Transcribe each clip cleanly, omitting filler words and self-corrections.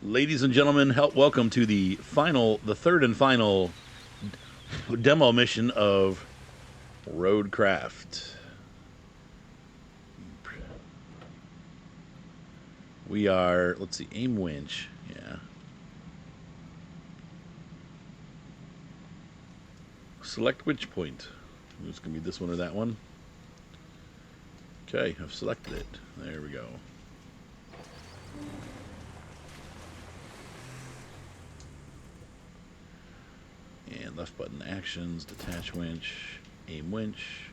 Ladies and gentlemen, welcome to the third and final demo mission of RoadCraft. We are, let's see, aim winch. Yeah. Select winch point. It's going to be this one or that one. Okay, I've selected it. There we go. And left button actions, detach winch, aim winch.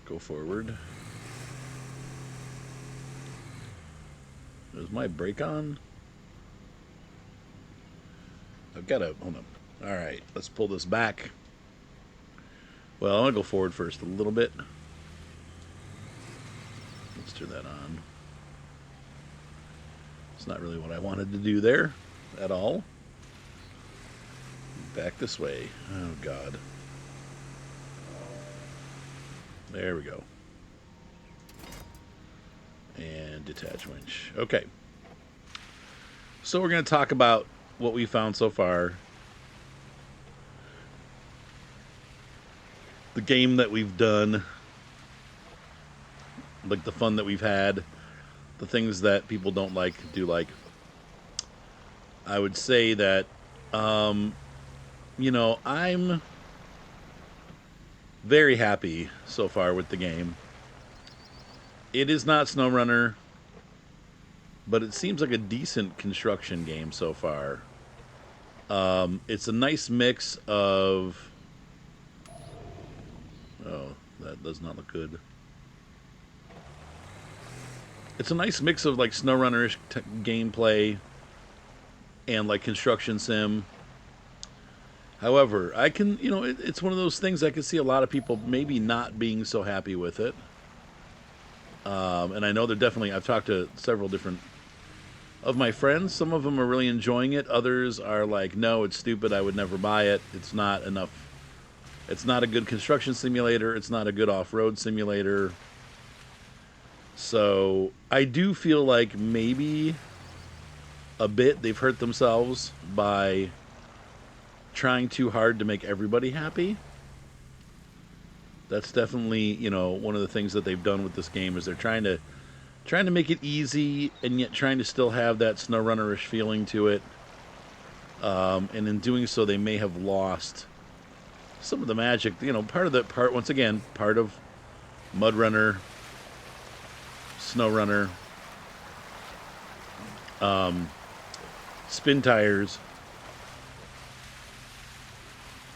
Go forward. Is my brake on? I've got to, hold on. Alright, let's pull this back. Well, I'm going to go forward first a little bit. Let's turn that on. It's not really what I wanted to do there at all. Back this way. Oh, God. There we go. And detach winch. Okay. So we're going to talk about what we found so far. The game that we've done. Like the fun that we've had. The things that people don't like, do like. I would say that, you know, I'm very happy so far with the game. It is not Snowrunner, but it seems like a decent construction game so far. It's a nice mix of... Oh, that does not look good. It's a nice mix of like Snowrunner-ish gameplay and like construction sim. However, I can, you know, it's one of those things I can see a lot of people maybe not being so happy with it. And I know they're definitely, I've talked to several different of my friends. Some of them are really enjoying it. Others are like, no, it's stupid. I would never buy it. It's not enough. It's not a good construction simulator. It's not a good off-road simulator. So I do feel like maybe a bit they've hurt themselves by trying too hard to make everybody happy. That's definitely, you know, one of the things that they've done with this game is they're trying to make it easy and yet trying to still have that Snowrunner-ish feeling to it. And in doing so, they may have lost some of the magic. You know, part of Mud Runner, Snowrunner, Spin Tires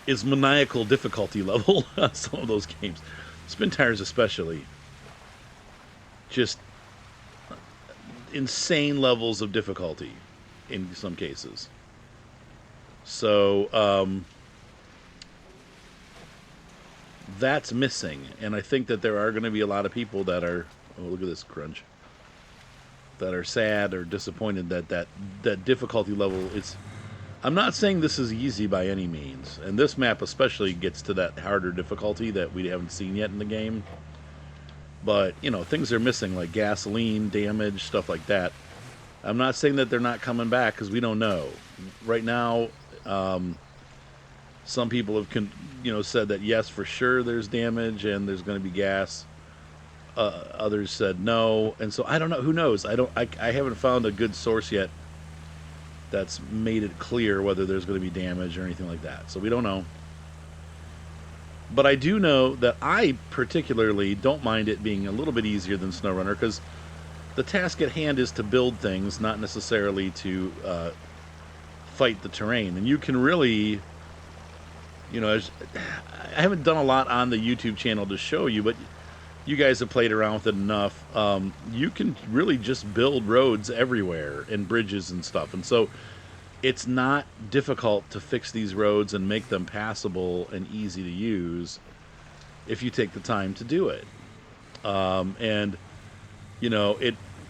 is maniacal difficulty level on some of those games. Spin Tires especially. Just insane levels of difficulty in some cases. So, that's missing. And I think that there are going to be a lot of people that are... Oh, look at this crunch. That are sad or disappointed that difficulty level is... I'm not saying this is easy by any means, and this map especially gets to that harder difficulty that we haven't seen yet in the game. But, you know, things are missing, like gasoline, damage, stuff like that. I'm not saying that they're not coming back, because we don't know. Right now, some people have said that yes, for sure there's damage and there's going to be gas. Others said no, and so I don't know. Who knows? I haven't found a good source yet that's made it clear whether there's going to be damage or anything like that. So we don't know. But I do know that I particularly don't mind it being a little bit easier than Snowrunner, because the task at hand is to build things, not necessarily to fight the terrain. And you can really, you know, I haven't done a lot on the YouTube channel to show you, but you guys have played around with it enough. You can really just build roads everywhere and bridges and stuff. And so it's not difficult to fix these roads and make them passable and easy to use if you take the time to do it. And, you know,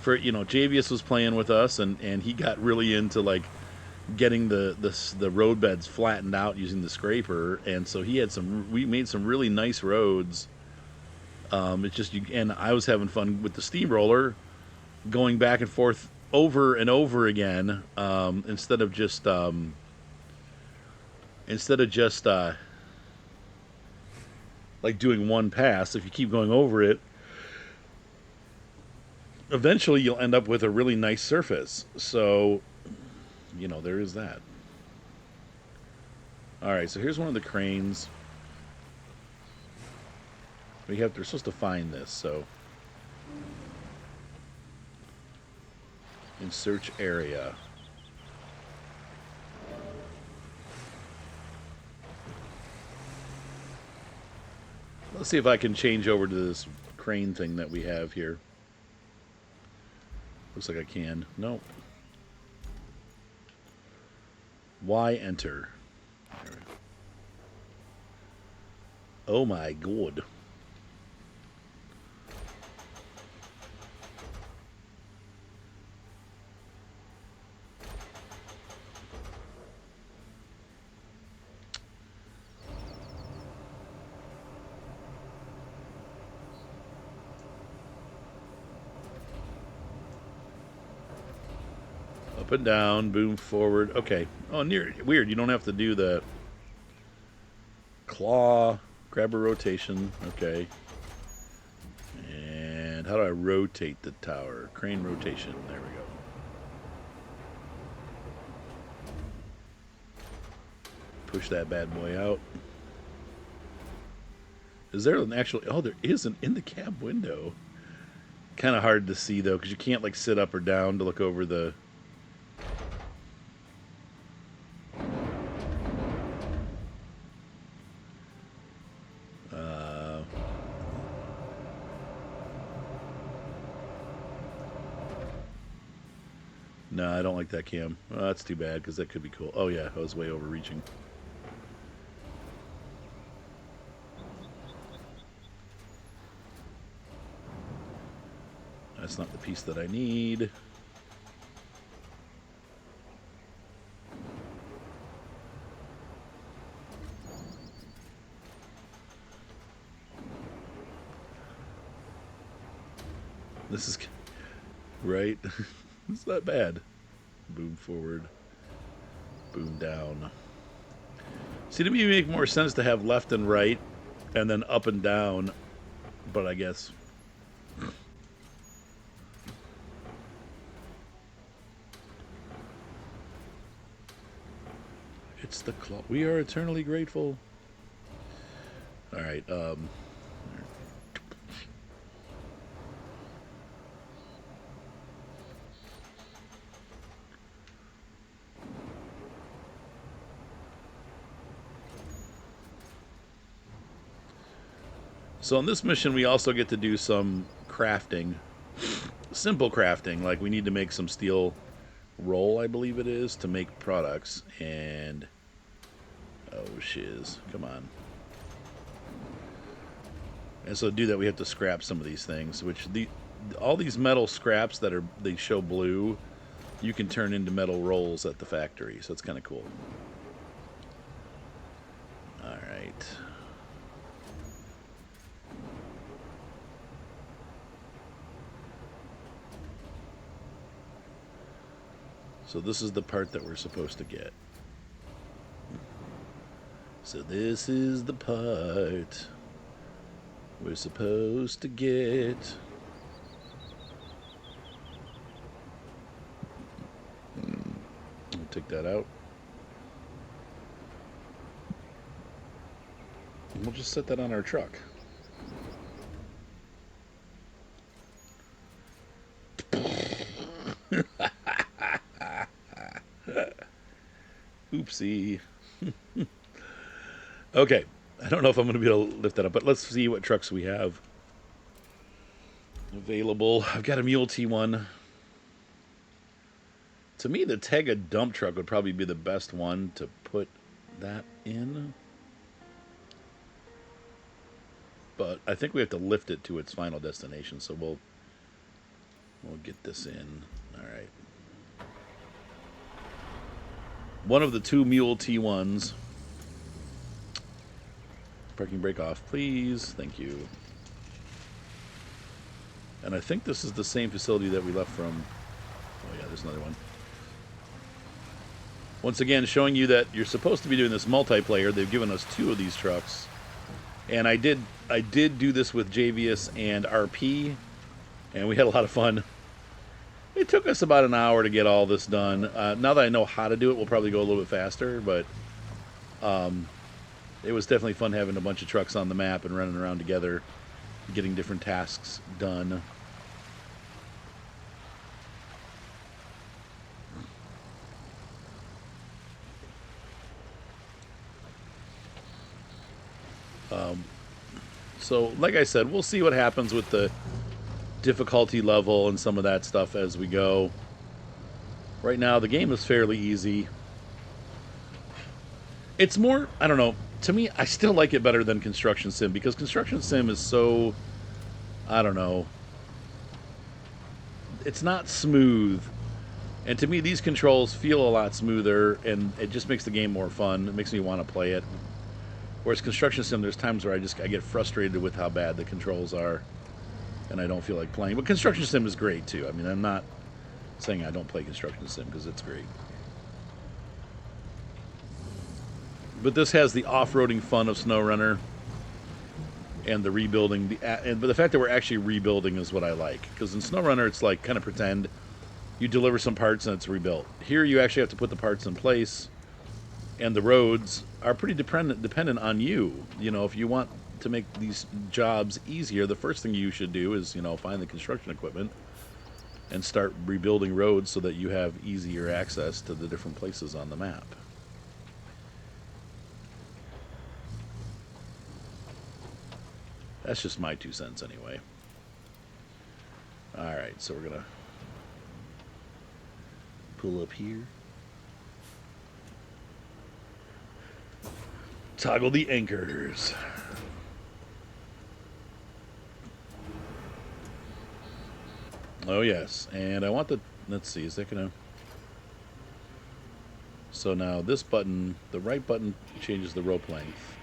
Javius was playing with us and he got really into like getting the road beds flattened out using the scraper. And so we made some really nice roads. It's just, and I was having fun with the steamroller going back and forth over and over again, instead of just like doing one pass. If you keep going over it, eventually you'll end up with a really nice surface. So, there is that. All right, so here's one of the cranes. We're supposed to find this, so in search area. Let's see if I can change over to this crane thing that we have here. Looks like I can. Nope. Why enter? Oh my god. Up and down, boom forward. Okay. Oh, weird. You don't have to do the claw, grab a rotation. Okay. And how do I rotate the tower? Crane rotation. There we go. Push that bad boy out. Is there an actual... Oh, there is an in the cab window. Kind of hard to see, though, because you can't, like, sit up or down to look over the... No, I don't like that cam. Oh, that's too bad, because that could be cool. Oh, yeah, I was way overreaching. That's not the piece that I need. This is... Right? It's not bad. Boom forward. Boom down. See, to me, it would make more sense to have left and right, and then up and down. But I guess... It's the claw. We are eternally grateful. All right. So on this mission, we also get to do some crafting. Simple crafting. Like, we need to make some steel roll, I believe it is, to make products. And... Oh, shiz. Come on. And so to do that, we have to scrap some of these things, which all these metal scraps that they show blue, you can turn into metal rolls at the factory. So it's kind of cool. All right. So this is the part that we're supposed to get. So this is the part we're supposed to get. I'll take that out. And we'll just set that on our truck. Oopsie. Okay. I don't know if I'm going to be able to lift that up, but let's see what trucks we have available. I've got a Mule T1. To me, the Tega dump truck would probably be the best one to put that in. But I think we have to lift it to its final destination, so we'll get this in. All right. One of the two Mule T1s. Parking brake off, please. Thank you. And I think this is the same facility that we left from. Oh yeah, there's another one. Once again, showing you that you're supposed to be doing this multiplayer. They've given us 2 of these trucks. And I did do this with JVS and RP, and we had a lot of fun. It took us about an hour to get all this done. Now that I know how to do it, we'll probably go a little bit faster, but it was definitely fun having a bunch of trucks on the map and running around together, getting different tasks done. So, like I said, we'll see what happens with the difficulty level and some of that stuff as we go. Right now, the game is fairly easy. It's more, I don't know, to me, I still like it better than Construction Sim, because Construction Sim is so, I don't know, it's not smooth. And to me, these controls feel a lot smoother, and it just makes the game more fun. It makes me want to play it. Whereas Construction Sim, there's times where I get frustrated with how bad the controls are, and I don't feel like playing. But Construction Sim is great, too. I mean, I'm not saying I don't play Construction Sim, because it's great. But this has the off-roading fun of Snowrunner, and the rebuilding. But the fact that we're actually rebuilding is what I like. Because in Snowrunner, it's like kind of pretend. You deliver some parts and it's rebuilt. Here, you actually have to put the parts in place, and the roads are pretty dependent on you. You know, if you want to make these jobs easier, the first thing you should do is, you know, find the construction equipment and start rebuilding roads so that you have easier access to the different places on the map. That's just my 2 cents anyway. Alright, so we're gonna pull up here. Toggle the anchors. Oh yes, and I want the, let's see, is that gonna, so now this button, the right button changes the rope length.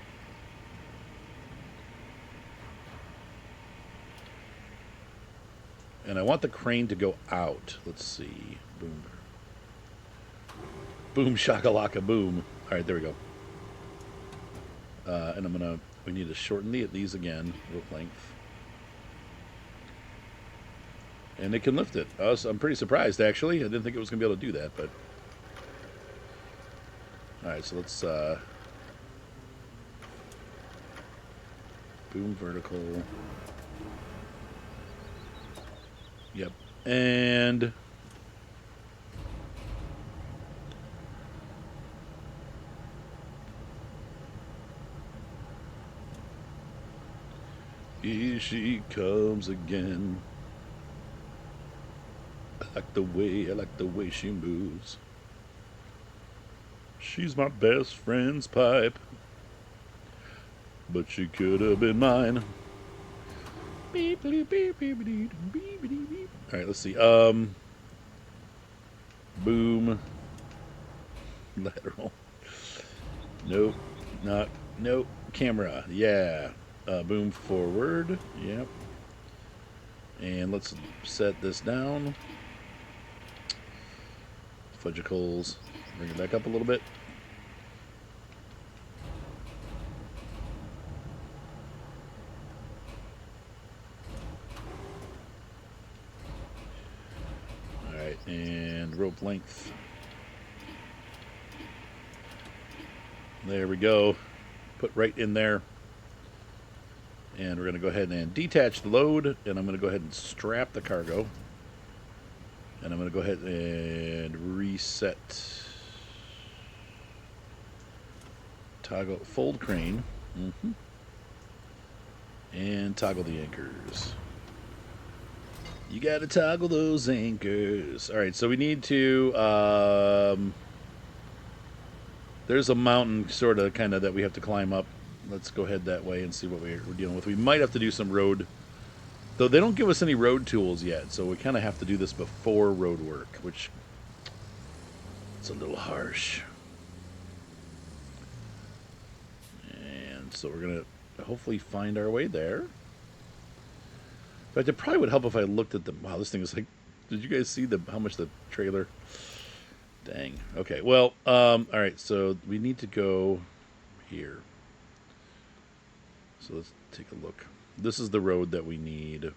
And I want the crane to go out. Let's see. Boom. Boom shakalaka boom. Alright, there we go. And we need to shorten these again, rope length. And it can lift it. I'm pretty surprised, actually. I didn't think it was going to be able to do that, but... Alright, so let's, boom vertical. Yep. And... here she comes again. I like the way she moves. She's my best friend's pipe, but she could have been mine. Alright, let's see. Boom. Lateral. Nope. Nope. Camera. Yeah. Boom forward. Yep. And let's set this down. Fudgicles. Bring it back up a little bit. Alright, and rope length. There we go. Put right in there. And we're going to go ahead and detach the load, and I'm going to go ahead and strap the cargo. And I'm going to go ahead and reset. Toggle, fold crane. And toggle the anchors. You got to toggle those anchors. All right, so we need to... there's a mountain sort of kind of that we have to climb up. Let's go ahead that way and see what we're dealing with. We might have to do some road, though they don't give us any road tools yet, so we kind of have to do this before road work, which it's a little harsh. And so we're going to hopefully find our way there. If fact, it probably would help if I looked at the. Wow, this thing is like. Did you guys see how much the trailer? Dang. Okay. Well. All right. So we need to go here. So let's take a look. This is the road that we need. It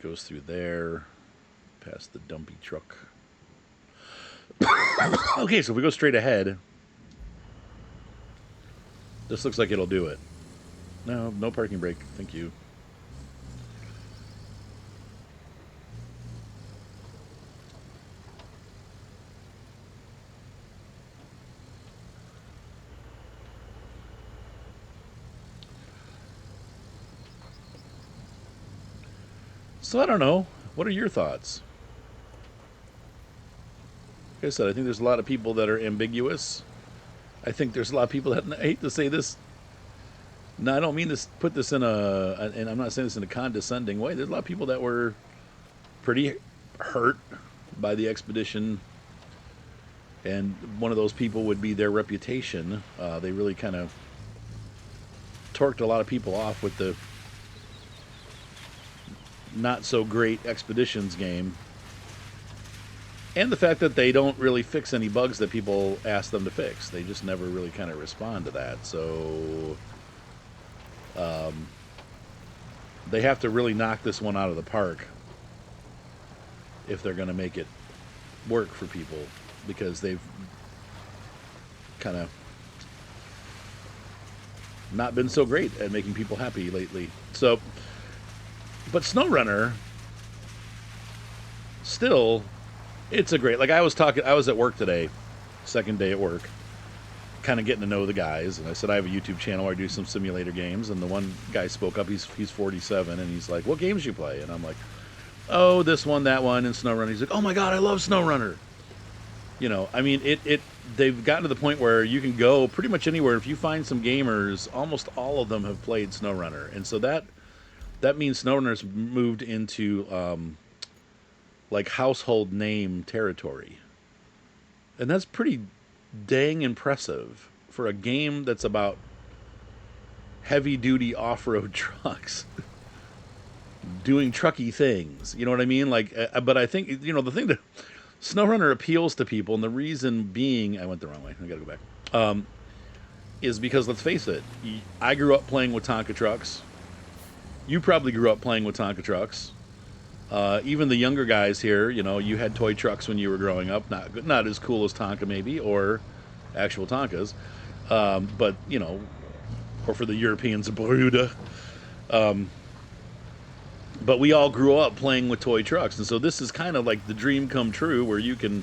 goes through there, past the dumpy truck. Okay, so if we go straight ahead, this looks like it'll do it. No, no parking brake. Thank you. So I don't know. What are your thoughts? Like I said, I think there's a lot of people that are ambiguous. I think there's a lot of people that, I hate to say this, no, I don't mean to put this in and I'm not saying this in a condescending way. There's a lot of people that were pretty hurt by the expedition, and one of those people would be their reputation. They really kind of torqued a lot of people off with the not so great Expeditions game, and the fact that they don't really fix any bugs that people ask them to fix. They just never really kind of respond to that. So they have to really knock this one out of the park if they're going to make it work for people, because they've kind of not been so great at making people happy lately. So, but Snowrunner, still, it's a great, like I was at work today, second day at work, kind of getting to know the guys, and I said I have a YouTube channel where I do some simulator games, and the one guy spoke up. He's 47, and he's like, "What games you play?" And I'm like, "Oh, this one, that one, and Snowrunner." He's like, "Oh my god, I love Snowrunner." You know, I mean, they've gotten to the point where you can go pretty much anywhere. If you find some gamers, almost all of them have played Snowrunner, and so that means Snowrunner's moved into like household name territory, and that's pretty dang impressive for a game that's about heavy-duty off-road trucks doing trucky things. You know what I mean? Like, but I think, you know, the thing that Snowrunner appeals to people, and the reason being, I went the wrong way. I gotta go back. Is because, let's face it, I grew up playing with Tonka trucks. You probably grew up playing with Tonka trucks. Even the younger guys here, you know, you had toy trucks when you were growing up. Not as cool as Tonka, maybe, or actual Tonkas. But, you know, or for the Europeans, Bruda. But we all grew up playing with toy trucks. And so this is kind of like the dream come true, where you can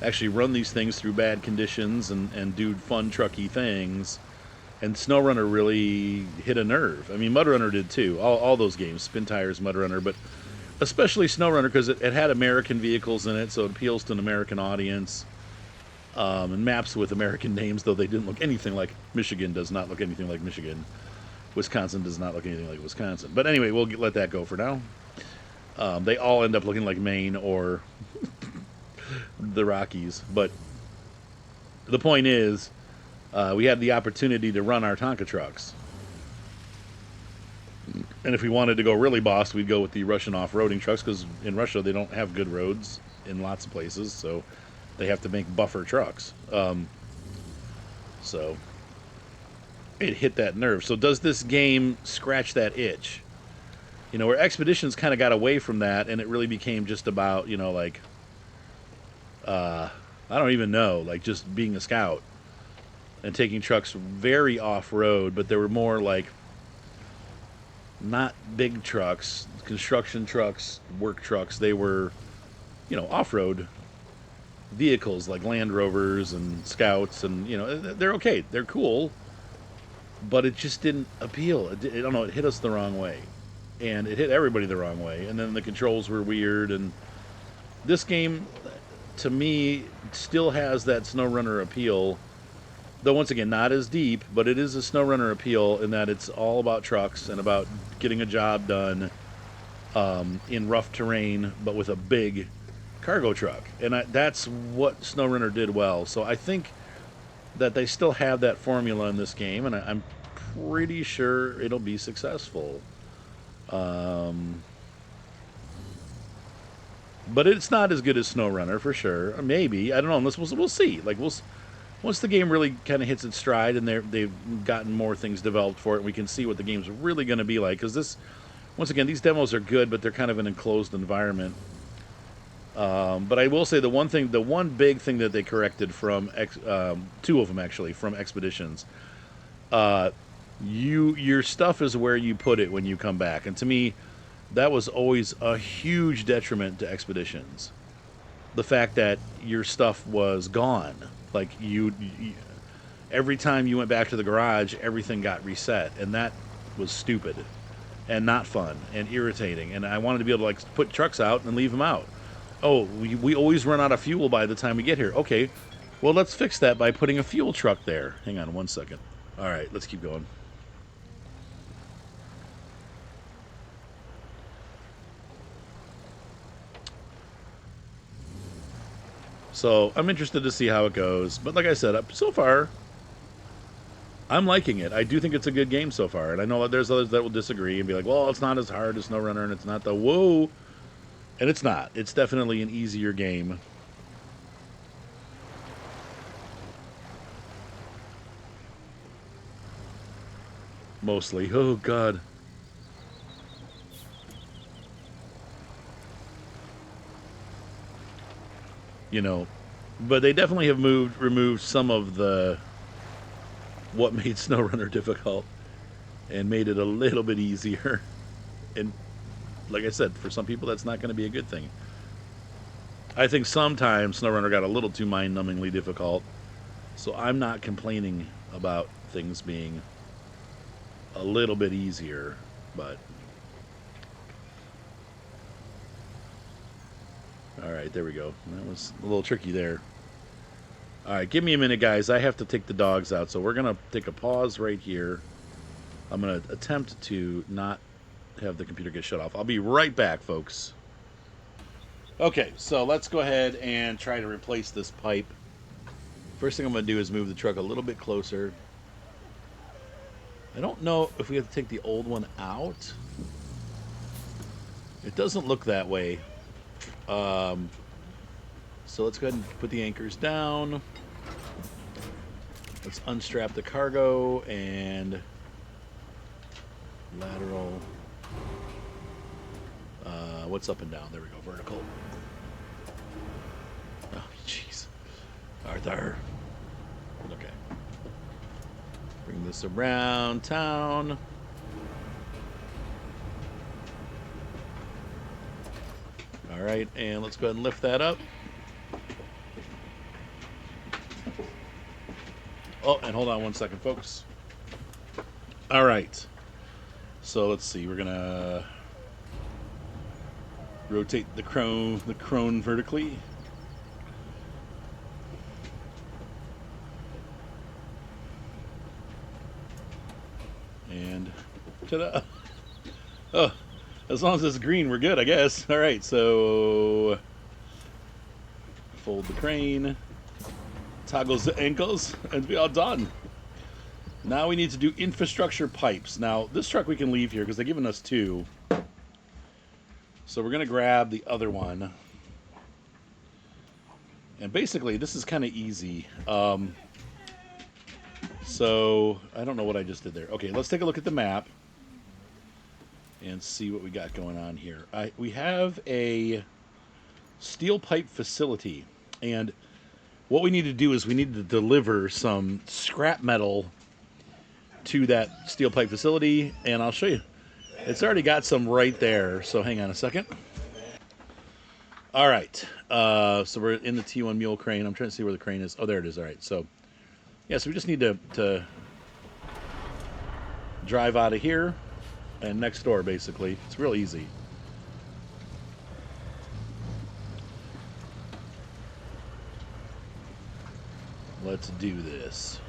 actually run these things through bad conditions and do fun, trucky things. And Snowrunner really hit a nerve. I mean, Mudrunner did too. All those games, Spin Tires, Mudrunner, but especially Snowrunner, because it had American vehicles in it, so it appeals to an American audience. And maps with American names, though they didn't look anything like Michigan, does not look anything like Michigan. Wisconsin does not look anything like Wisconsin. But anyway, we'll let that go for now. They all end up looking like Maine or the Rockies. But the point is, we had the opportunity to run our Tonka trucks. And if we wanted to go really boss, we'd go with the Russian off-roading trucks, because in Russia they don't have good roads in lots of places, so they have to make buffer trucks. So it hit that nerve. So does this game scratch that itch? You know, where Expeditions kind of got away from that, and it really became just about, you know, like, I don't even know, like just being a scout and taking trucks very off-road, but they were more like not big trucks, construction trucks, work trucks. They were, you know, off-road vehicles like Land Rovers and Scouts, and, you know, they're okay. They're cool, but it just didn't appeal. I don't know, it hit us the wrong way. And it hit everybody the wrong way. And then the controls were weird, and this game, to me, still has that SnowRunner appeal. Though, once again, not as deep, but it is a SnowRunner appeal in that it's all about trucks and about getting a job done in rough terrain, but with a big cargo truck. And that's what SnowRunner did well. So I think that they still have that formula in this game, and I'm pretty sure it'll be successful. Um, but it's not as good as SnowRunner for sure. Maybe, I don't know. Unless we'll see. Like once the game really kind of hits its stride and they've gotten more things developed for it, and we can see what the game's really going to be like. Because this, once again, these demos are good, but they're kind of an enclosed environment. But I will say the one big thing that they corrected from two of them actually from Expeditions, your stuff is where you put it when you come back, and to me, that was always a huge detriment to Expeditions. The fact that your stuff was gone, like you every time you went back to the garage, everything got reset, and that was stupid and not fun and irritating. And I wanted to be able to like put trucks out and leave them out. Oh, we always run out of fuel by the time we get here. Okay, well, let's fix that by putting a fuel truck there. Hang on one second. All right, let's keep going. So I'm interested to see how it goes. But like I said, so far, I'm liking it. I do think it's a good game so far. And I know that there's others that will disagree and be like, well, it's not as hard as SnowRunner, and it's not the whoa. And it's not. It's definitely an easier game. Mostly. Oh, God. You know, but they definitely have removed some of the what made SnowRunner difficult and made it a little bit easier. And like I said, for some people that's not going to be a good thing. I think sometimes SnowRunner got a little too mind-numbingly difficult, so I'm not complaining about things being a little bit easier, but all right, there we go. That was a little tricky there. All right, give me a minute, guys. I have to take the dogs out, so we're going to take a pause right here. I'm going to attempt to not have the computer get shut off. I'll be right back, folks. Okay, so let's go ahead and try to replace this pipe. First thing I'm going to do is move the truck a little bit closer. I don't know if we have to take the old one out. It doesn't look that way. So let's go ahead and put the anchors down. Let's unstrap the cargo and lateral. What's up and down? There we go. Vertical. Oh, jeez. Arthur. Okay. Bring this around town. All right, and let's go ahead and lift that up. Oh, and hold on one second, folks. All right. So let's see. We're gonna rotate the crone vertically. And ta-da! Oh, as long as it's green, we're good, I guess. All right, so fold the crane, toggles the ankles, and we are done. Now we need to do infrastructure pipes. Now, this truck we can leave here because they've given us two. So we're going to grab the other one. And basically, this is kind of easy. So, I don't know what I just did there. Okay, let's take a look at the map and see what we got going on here. We have a steel pipe facility. And what we need to do is we need to deliver some scrap metal to that steel pipe facility, and I'll show you. It's already got some right there, so hang on a second. All right, so we're in the T1 mule crane. I'm trying to see where the crane is. Oh, there it is. All right, so yeah, so we just need to drive out of here and next door, basically. It's real easy. Let's do this.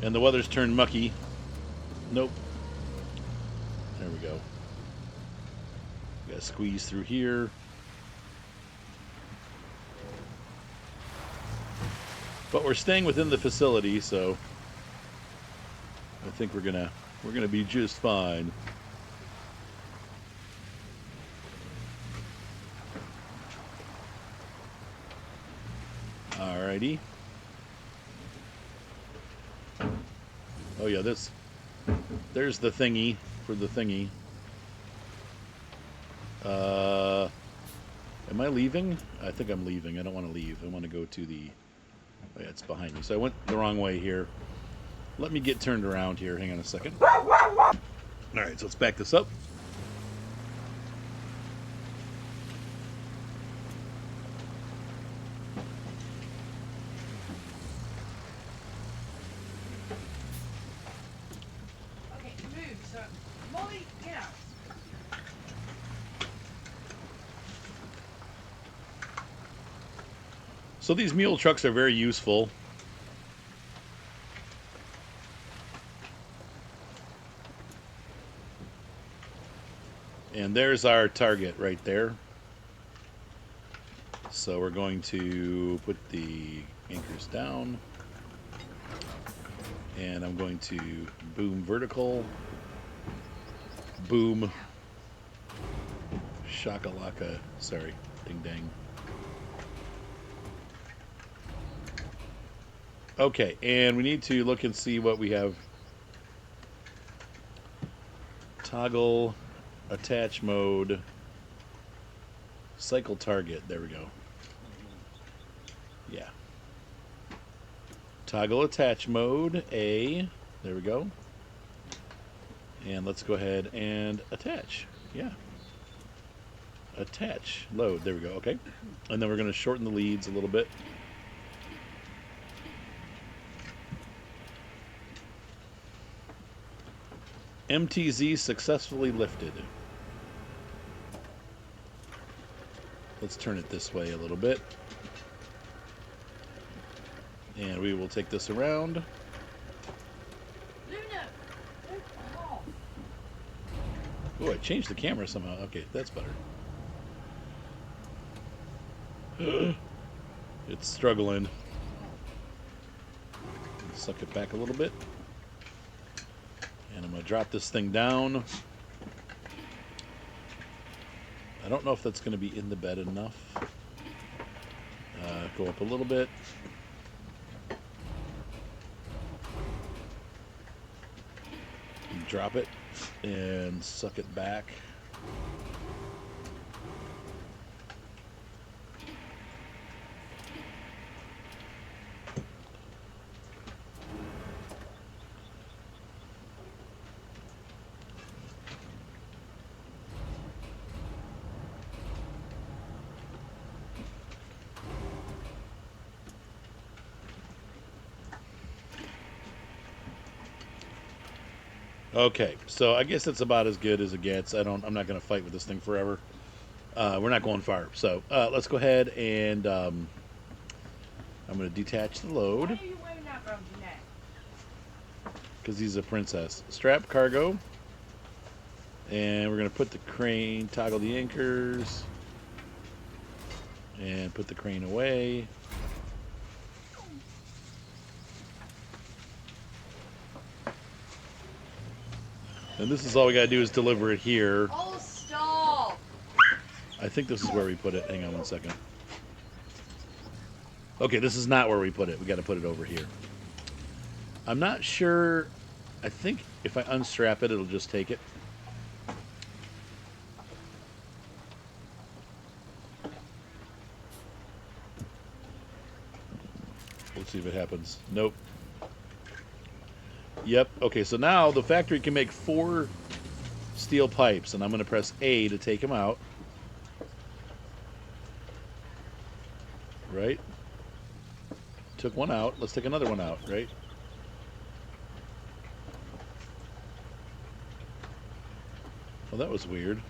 And the weather's turned mucky. Nope. There we go. Gotta squeeze through here. But we're staying within the facility, so I think we're gonna be just fine. Alrighty. Oh yeah, there's the thingy for the thingy. Am I leaving? I think I'm leaving. I don't want to leave. I want to go to the... Oh yeah, it's behind me. So I went the wrong way here. Let me get turned around here. Hang on a second. Alright, so let's back this up. Okay, move. So, Molly, get out. So these mule trucks are very useful. And there's our target right there. So we're going to put the anchors down. And I'm going to boom vertical. Boom. Shakalaka. Sorry. Ding dang. Okay, and we need to look and see what we have. Toggle attach mode. Cycle target. There we go. Yeah. Toggle attach mode. A. There we go. And let's go ahead and attach. Yeah. Attach. Load. There we go. Okay. And then we're going to shorten the leads a little bit. MTZ successfully lifted. Let's turn it this way a little bit. And we will take this around. Luna! Oh. Oh, I changed the camera somehow. Okay, that's better. It's struggling. Suck it back a little bit. And I'm going to drop this thing down. I don't know if that's going to be in the bed enough. Go up a little bit. Drop it and suck it back. Okay, so I guess it's about as good as it gets. I'm not going to fight with this thing forever. We're not going far. So let's go ahead and I'm going to detach the load. Why are you wearing that around your neck? Because he's a princess. Strap cargo. And we're going to put the crane, toggle the anchors. And put the crane away. And this is all we got to do is deliver it here. Oh, stop! I think this is where we put it. Hang on one second. Okay, this is not where we put it. We got to put it over here. I'm not sure. I think if I unstrap it, it'll just take it. Let's see if it happens. Nope. Yep. Okay, so now the factory can make 4 steel pipes, and I'm going to press A to take them out. Right? Took one out. Let's take another one out, right? Well, that was weird.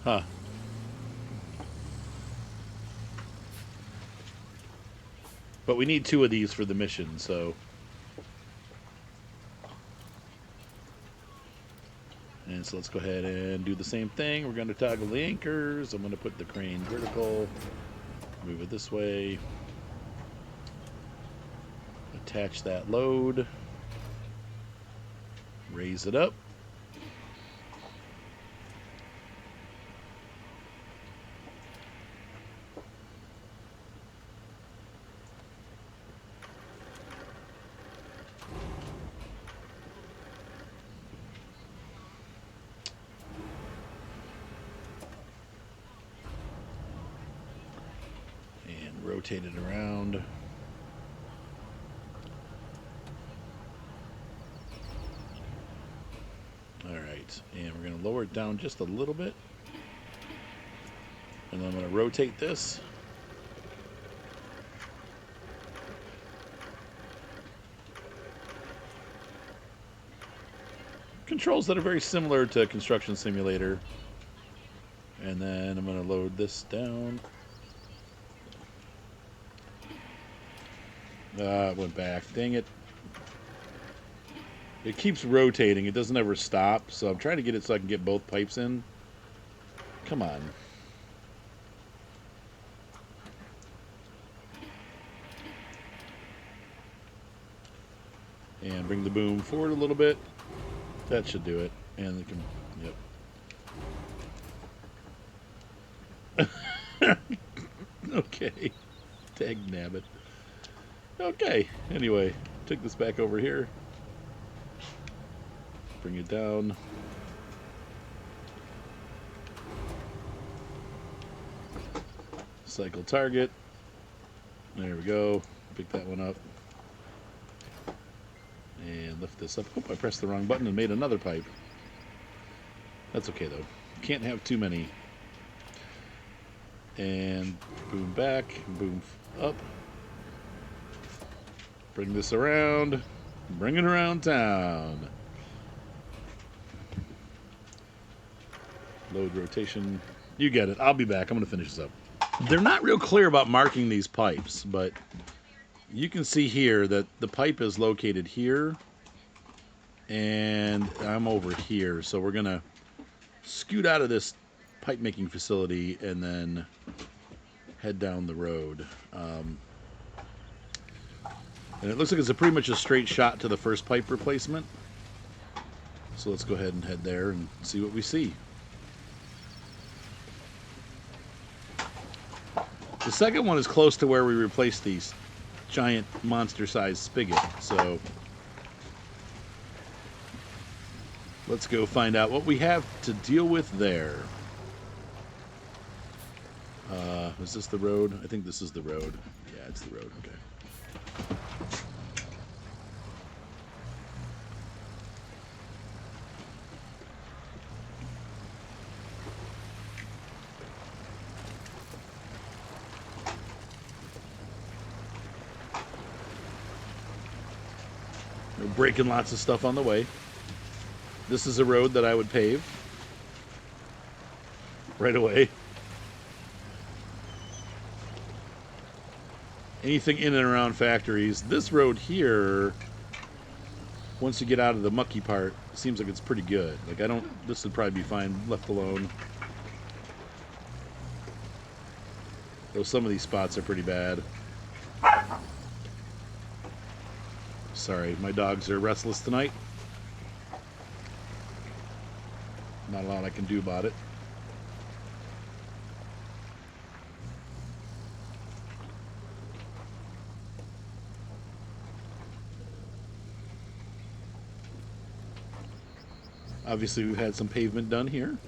Huh. But we need 2 of these for the mission, so... And And so let's go ahead and do the same thing. We're going to toggle the anchors. I'm going to put the crane vertical, move it this way, attach that load, raise it up. Rotate it around. Alright, and we're going to lower it down just a little bit. And then I'm going to rotate this. Controls that are very similar to Construction Simulator. And then I'm going to load this down. It went back. Dang it. It keeps rotating. It doesn't ever stop. So I'm trying to get it so I can get both pipes in. Come on. And bring the boom forward a little bit. That should do it. And it can... Yep. Okay. Tag nabbit. Okay, anyway, take this back over here. Bring it down. Cycle target. There we go. Pick that one up. And lift this up. Oop, I pressed the wrong button and made another pipe. That's okay, though. Can't have too many. And boom back, boom up. Bring this around. Bring it around town. Load rotation. You get it. I'll be back. I'm going to finish this up. They're not real clear about marking these pipes, but you can see here that the pipe is located here, and I'm over here. So we're going to scoot out of this pipe making facility and then head down the road. And it looks like it's pretty much a straight shot to the first pipe replacement. So let's go ahead and head there and see what we see. The second one is close to where we replaced these giant monster-sized spigot. So let's go find out what we have to deal with there. Is this the road? I think this is the road. Yeah, it's the road. Okay. We're breaking lots of stuff on the way. This is a road that I would pave right away. Anything in and around factories. This road here, once you get out of the mucky part, seems like it's pretty good. Like, this would probably be fine left alone. Though some of these spots are pretty bad. Sorry, my dogs are restless tonight. Not a lot I can do about it. Obviously, we've had some pavement done here.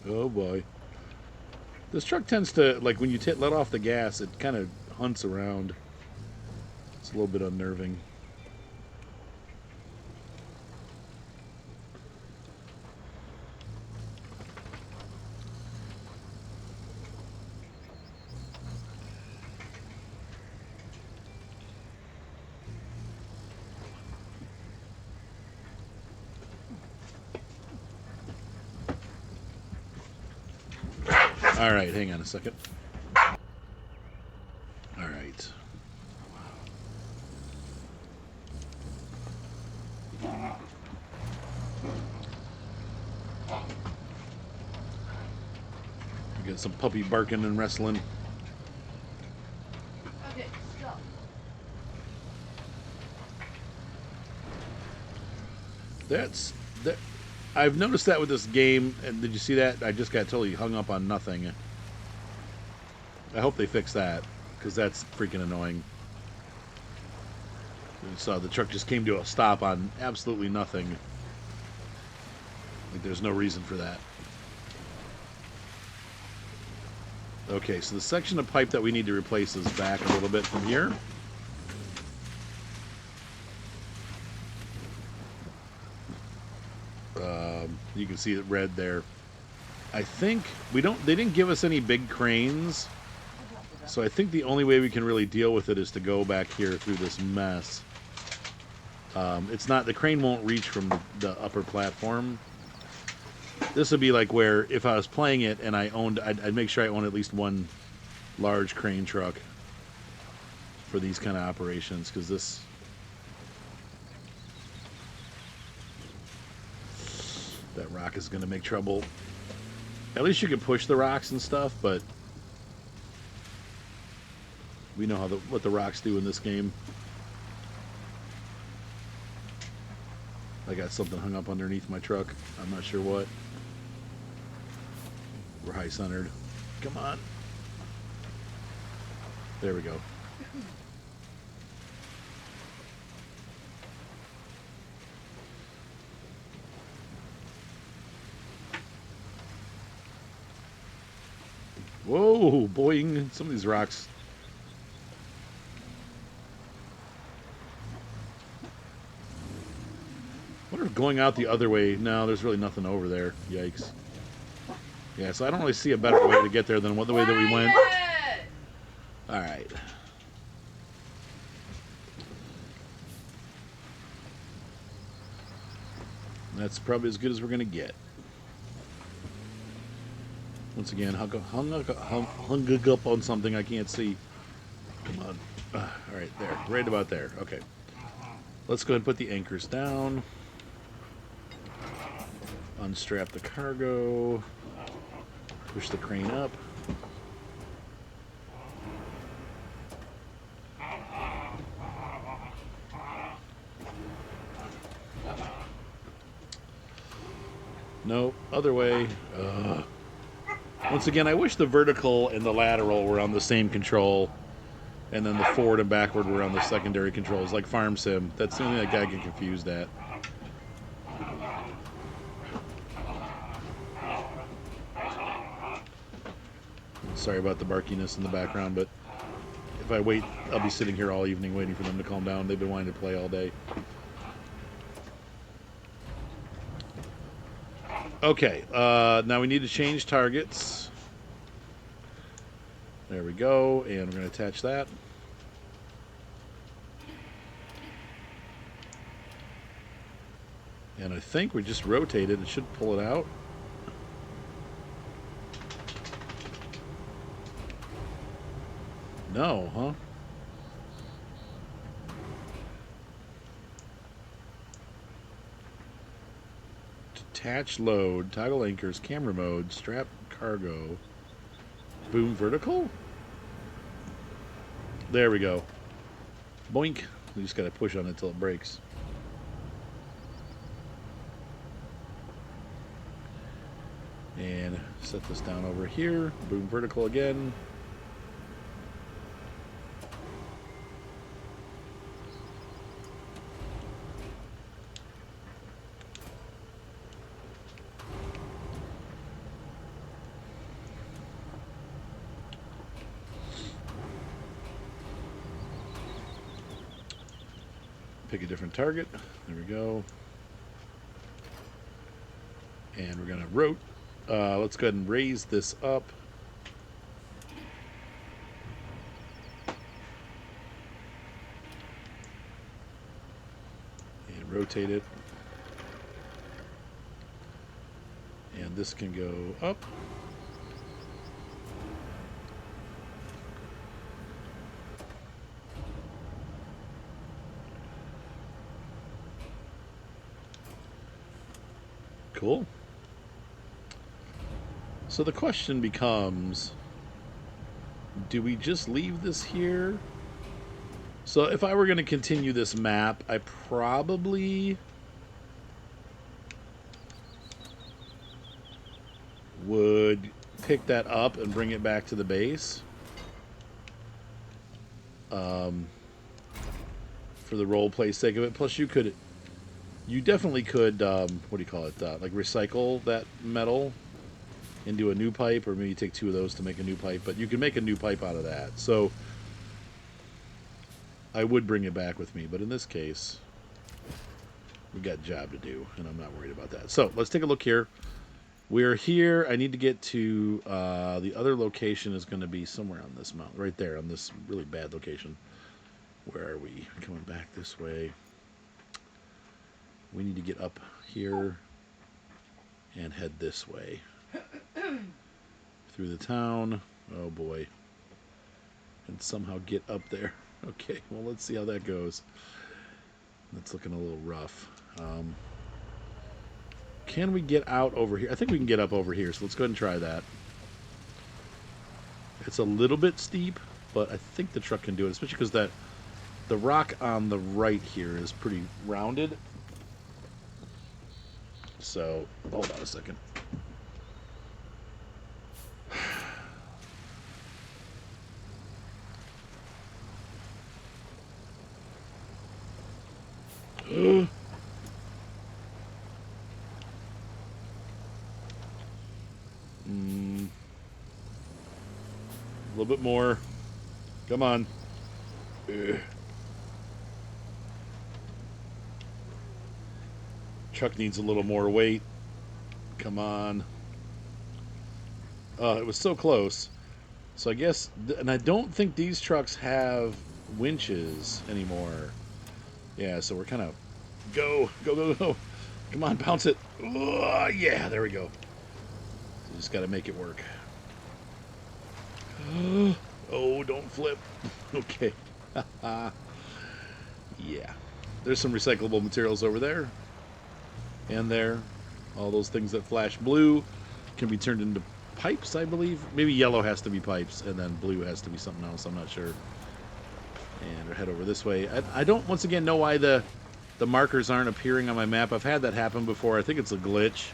Oh boy. This truck tends to, like, when you let off the gas, it kind of hunts around. It's a little bit unnerving. All right, hang on a second. All right. Get some puppy barking and wrestling. Okay, stop. That's that. I've noticed that with this game, and did you see that? I just got totally hung up on nothing. I hope they fix that, because that's freaking annoying. You saw the truck just came to a stop on absolutely nothing. Like there's no reason for that. Okay, so the section of pipe that we need to replace is back a little bit from here. You can see it red there. I think we don't. They didn't give us any big cranes, so I think the only way we can really deal with it is to go back here through this mess. It's not, the crane won't reach from the upper platform. This would be like where if I was playing it and I owned, I'd make sure I own at least one large crane truck for these kind of operations, because this. That rock is going to make trouble. At least you can push the rocks and stuff, but we know how what the rocks do in this game. I got something hung up underneath my truck. I'm not sure what. We're high centered. Come on. There we go. Whoa, boing. Some of these rocks. I wonder if going out the other way. No, there's really nothing over there. Yikes. Yeah, so I don't really see a better way to get there than the way that we went. All right. That's probably as good as we're going to get. Once again, hung up on something I can't see. Come on. All right, there. Right about there. Okay. Let's go ahead and put the anchors down. Unstrap the cargo. Push the crane up. Nope. Other way. Once again, I wish the vertical and the lateral were on the same control, and then the forward and backward were on the secondary controls, like Farm Sim. That's the only thing that I get confused at. Sorry about the barkiness in the background, but if I wait, I'll be sitting here all evening waiting for them to calm down. They've been wanting to play all day. Okay, now we need to change targets. There we go, and we're going to attach that. And I think we just rotated. It should pull it out. No, huh? Detach load, toggle anchors, camera mode, strap cargo, boom vertical? There we go. Boink. We just got to push on it until it breaks. And set this down over here. Boom vertical again. Pick a different target. There we go. And we're going to rotate. Let's go ahead and raise this up. And rotate it. And this can go up. Cool. So the question becomes, do we just leave this here? So if I were going to continue this map, I probably would pick that up and bring it back to the base. For the role play sake of it. Plus, you definitely could, what do you call it? Like recycle that metal into a new pipe, or maybe take 2 of those to make a new pipe. But you can make a new pipe out of that. So I would bring it back with me. But in this case, we got a job to do, and I'm not worried about that. So let's take a look here. We're here. I need to get to the other location is going to be somewhere on this mountain, right there, on this really bad location. Where are we? Coming back this way. We need to get up here and head this way. Through the town. Oh boy. And somehow get up there. Okay, well, let's see how that goes. That's looking a little rough. Can we get out over here? I think we can get up over here, so let's go ahead and try that. It's a little bit steep, but I think the truck can do it, especially because the rock on the right here is pretty rounded. So, hold on a second. A little bit more. Come on. Truck needs a little more weight. Come on. Oh, it was so close. So I guess, and I don't think these trucks have winches anymore. Yeah, so we're kind of go. Come on, bounce it. Oh, yeah, there we go. So just got to make it work. Oh, don't flip. Okay. Yeah. There's some recyclable materials over there. And there. All those things that flash blue can be turned into pipes, I believe. Maybe yellow has to be pipes, and then blue has to be something else. I'm not sure. And we'll head over this way. I don't, once again, know why the markers aren't appearing on my map. I've had that happen before. I think it's a glitch.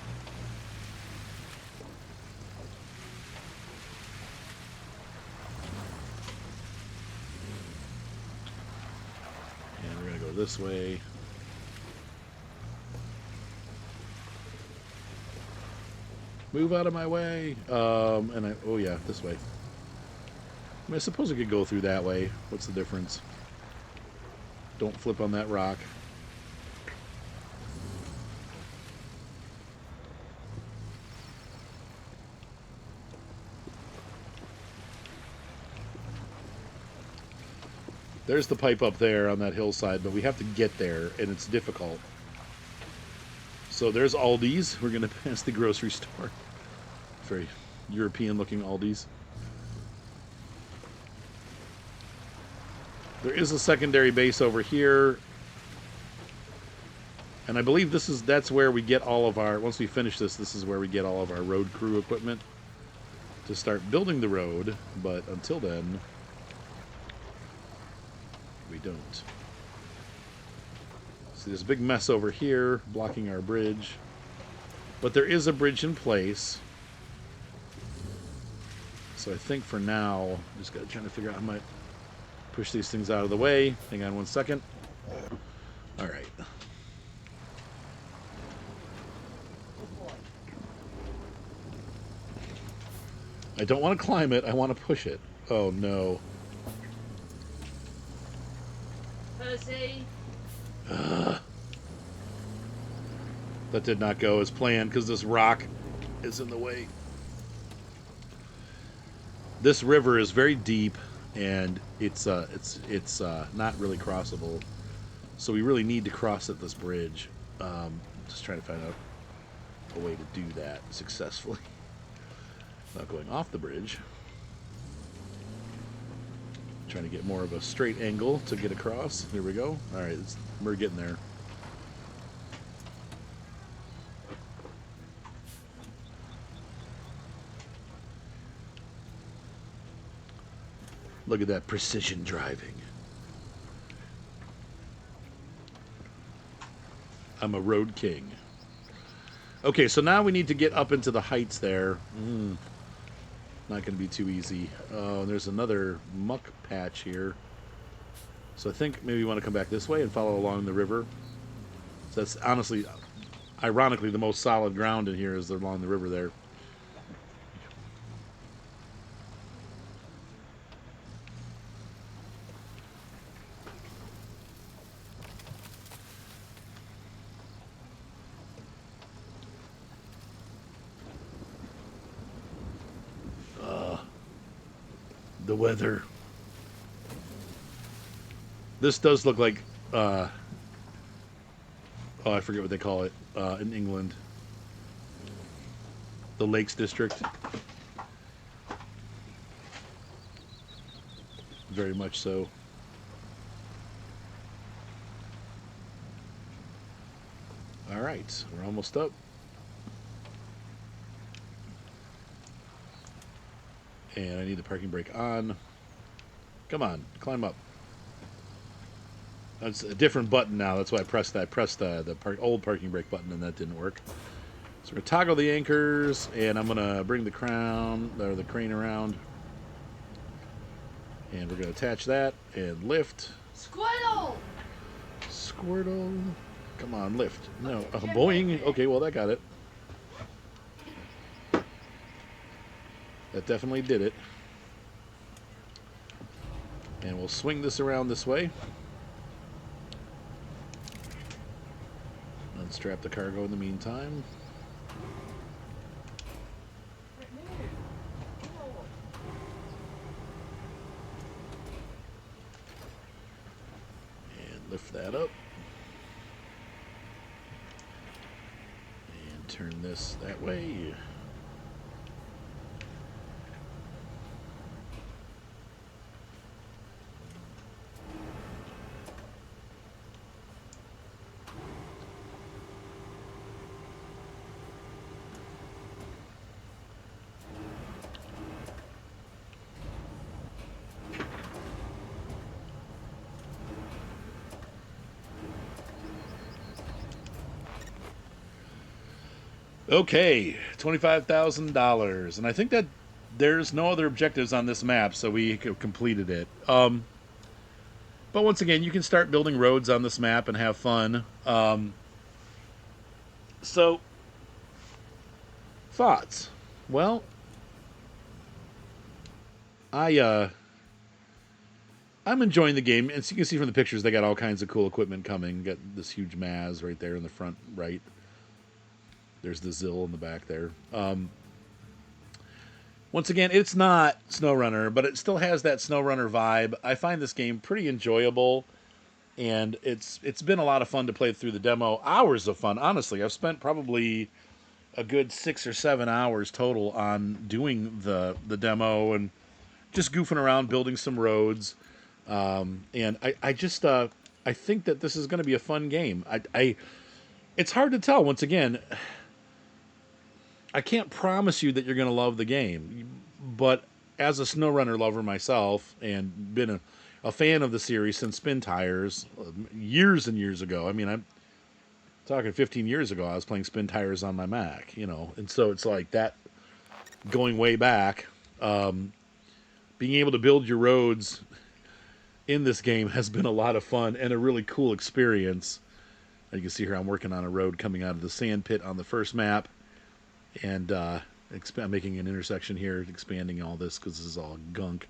And we're going to go this way. Move out of my way. Oh yeah, this way. I mean, I suppose I could go through that way. What's the difference? Don't flip on that rock. There's the pipe up there on that hillside, but we have to get there, and it's difficult. So there's Aldi's. We're going to pass the grocery store. Very European-looking Aldi's. There is a secondary base over here. And I believe that's where we get all of our, once we finish this is where we get all of our road crew equipment to start building the road. But until then, we don't. See, there's a big mess over here blocking our bridge. But there is a bridge in place. So I think for now, I'm just got to try to figure out how I might push these things out of the way. Hang on one second. All right. I don't want to climb it. I want to push it. Oh, no. Percy. That did not go as planned because this rock is in the way. This river is very deep, and it's not really crossable. So we really need to cross at this bridge. Just trying to find out a way to do that successfully. Not going off the bridge. Trying to get more of a straight angle to get across. There we go. All right, we're getting there. Look at that precision driving. I'm a road king. Okay, so now we need to get up into the heights there. Not going to be too easy. Oh, there's another muck patch here. So I think maybe we want to come back this way and follow along the river. So that's honestly, ironically, the most solid ground in here is along the river there. The weather. This does look like, oh, I forget what they call it in England. The Lakes District. Very much so. All right, we're almost up. And I need the parking brake on. Come on, climb up. That's a different button now. That's why I pressed that. I pressed the old parking brake button, and that didn't work. So we're gonna toggle the anchors, and I'm gonna bring the crane around, and we're gonna attach that and lift. Squirtle! Squirtle, come on, lift. No, boing. Okay, well that got it. That definitely did it. And we'll swing this around this way. Unstrap the cargo in the meantime. And lift that up. And turn this that way. Okay, $25,000, and I think that there's no other objectives on this map, so we completed it. But once again, you can start building roads on this map and have fun. So, thoughts? Well, I'm enjoying the game, and as you can see from the pictures, they got all kinds of cool equipment coming. Got this huge Maz right there in the front right. There's the Zill in the back there. Once again, it's not Snowrunner, but it still has that Snowrunner vibe. I find this game pretty enjoyable, and it's been a lot of fun to play through the demo. Hours of fun, honestly. I've spent probably a good 6 or 7 hours total on doing the demo and just goofing around, building some roads. And I just I think that this is going to be a fun game. It's hard to tell. Once again, I can't promise you that you're going to love the game, but as a SnowRunner lover myself and been a fan of the series since Spin Tires years and years ago. I mean, I'm talking 15 years ago. I was playing Spin Tires on my Mac, and so it's like that going way back. Being able to build your roads in this game has been a lot of fun and a really cool experience. You can see here I'm working on a road coming out of the sand pit on the first map. And making an intersection here, expanding all this because this is all gunk.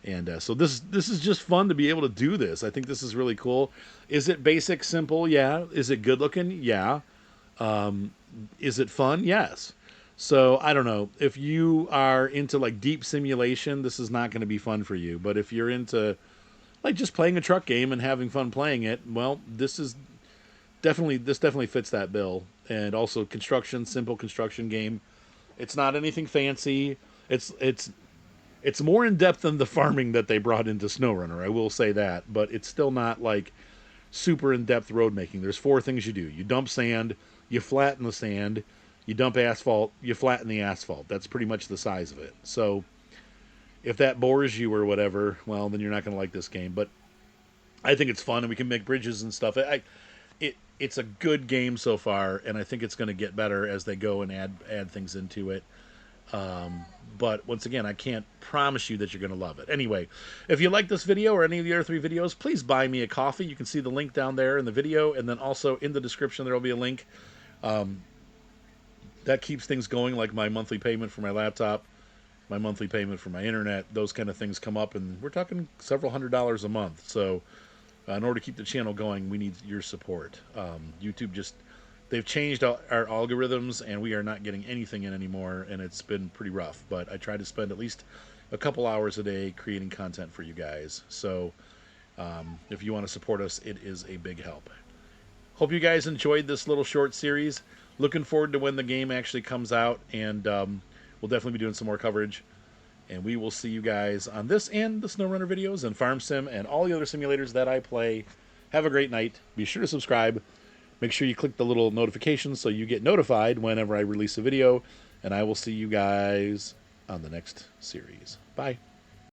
And so this is just fun to be able to do this. I think this is really cool. Is it basic, simple? Yeah. Is it good looking? Yeah. Is it fun? Yes. So I don't know. If you are into like deep simulation, this is not going to be fun for you. But if you're into like just playing a truck game and having fun playing it, well, this definitely fits that bill. And also simple construction game. It's not anything fancy. It's more in depth than the farming that they brought into SnowRunner. I will say that, but it's still not like super in depth road making. There's 4 things you do: you dump sand, you flatten the sand, you dump asphalt, you flatten the asphalt. That's pretty much the size of it. So if that bores you or whatever, well, then you're not going to like this game. But I think it's fun, and we can make bridges and stuff. It's a good game so far, and I think it's going to get better as they go and add things into it. But once again, I can't promise you that you're going to love it. Anyway, if you like this video or any of the other 3 videos, please buy me a coffee. You can see the link down there in the video, and then also in the description there will be a link. That keeps things going, like my monthly payment for my laptop, my monthly payment for my internet. Those kind of things come up, and we're talking several $100s a month. So in order to keep the channel going, we need your support. YouTube just, they've changed our algorithms, and we are not getting anything in anymore, and it's been pretty rough. But I try to spend at least a couple hours a day creating content for you guys. So if you want to support us, it is a big help. Hope you guys enjoyed this little short series. Looking forward to when the game actually comes out, and we'll definitely be doing some more coverage. And we will see you guys on this and the SnowRunner videos and Farm Sim and all the other simulators that I play. Have a great night. Be sure to subscribe. Make sure you click the little notifications so you get notified whenever I release a video. And I will see you guys on the next series. Bye.